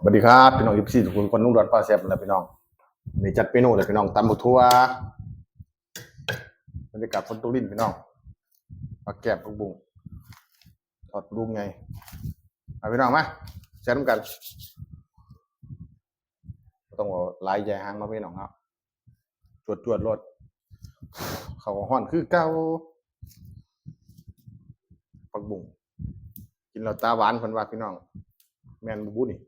สวัสดีครับพี่น้อง24ทุกคนลุงดอนป้าแซ่บนะพี่น้องนี่จัดเมนูเลยพี่น้องตำบักทั่วบรรยากาศฝนตกลิ้นพี่น้องผักแกบผักบุ้งทอดรูมไงพี่น้องมาแชร์ร่วมกันต้องเอาลายใหญ่หางมาพี่น้องครับจวดรถเขาฮ้อนคือเก่าผักบุ้งกินแล้วตาหวานเพิ่นว่าพี่น้องแม่นบ่บุนี่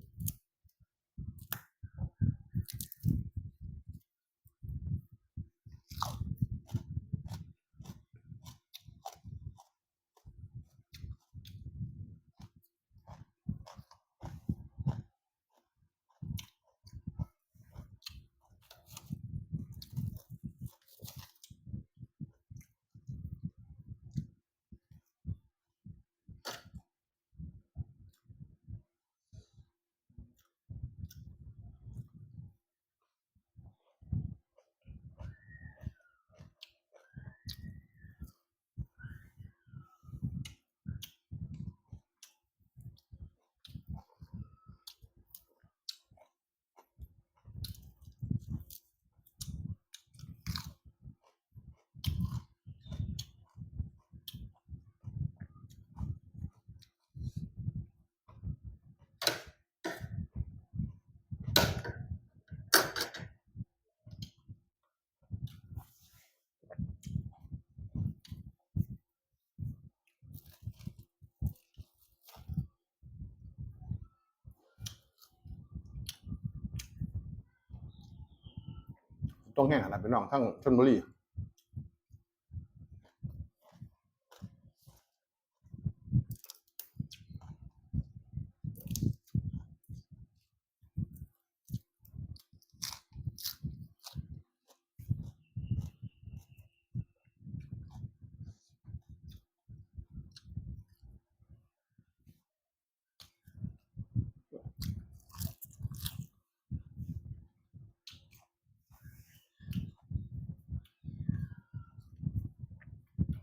ต้องแห้งขนาดพี่น้องทั้งชลบุรี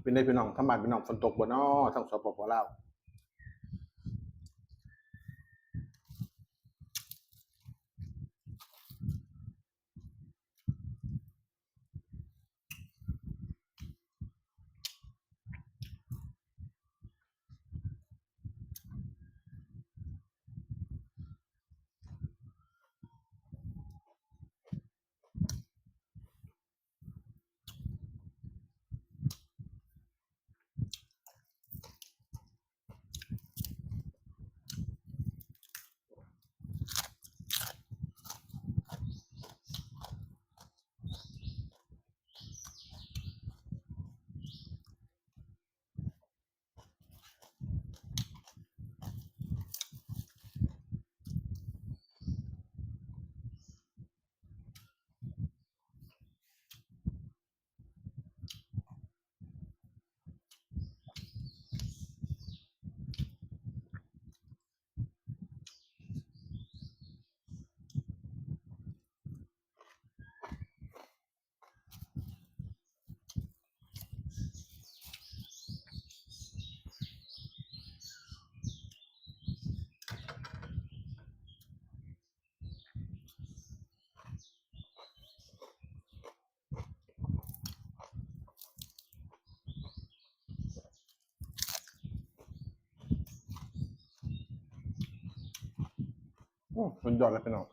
เป็นได้พี่น้องทำบ้านพี่น้องฝนตกบ่น้อทั้งสปปลาวสุดยอดเลยพี่น้อง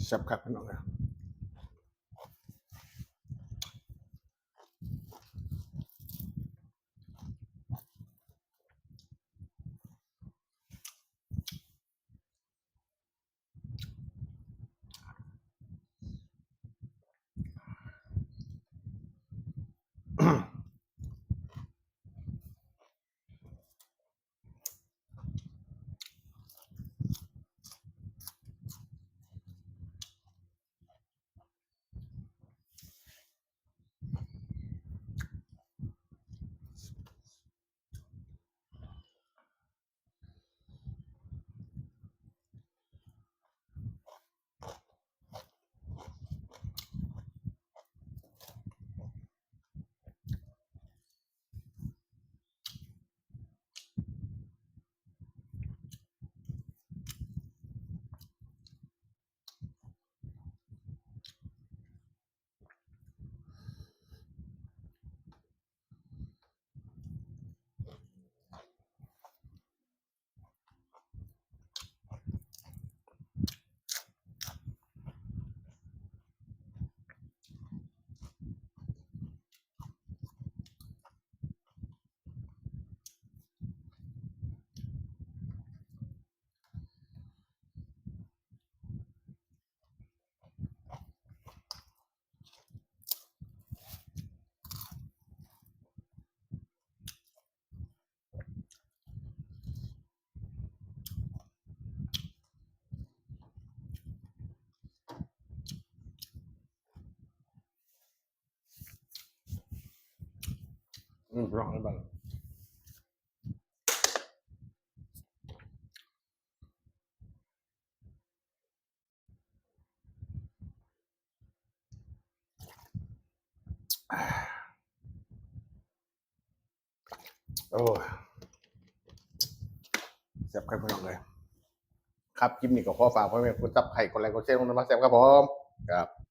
แซ่บครับพี่น้องนะร้องให้บ้างโอ้แซ่บครับพี่น้องเลยครับคลิปนี้ก็ขอฝากพ่อแม่คุณซับไข่คนแรงคนเช่นคนมาแซ่บครับผมครับ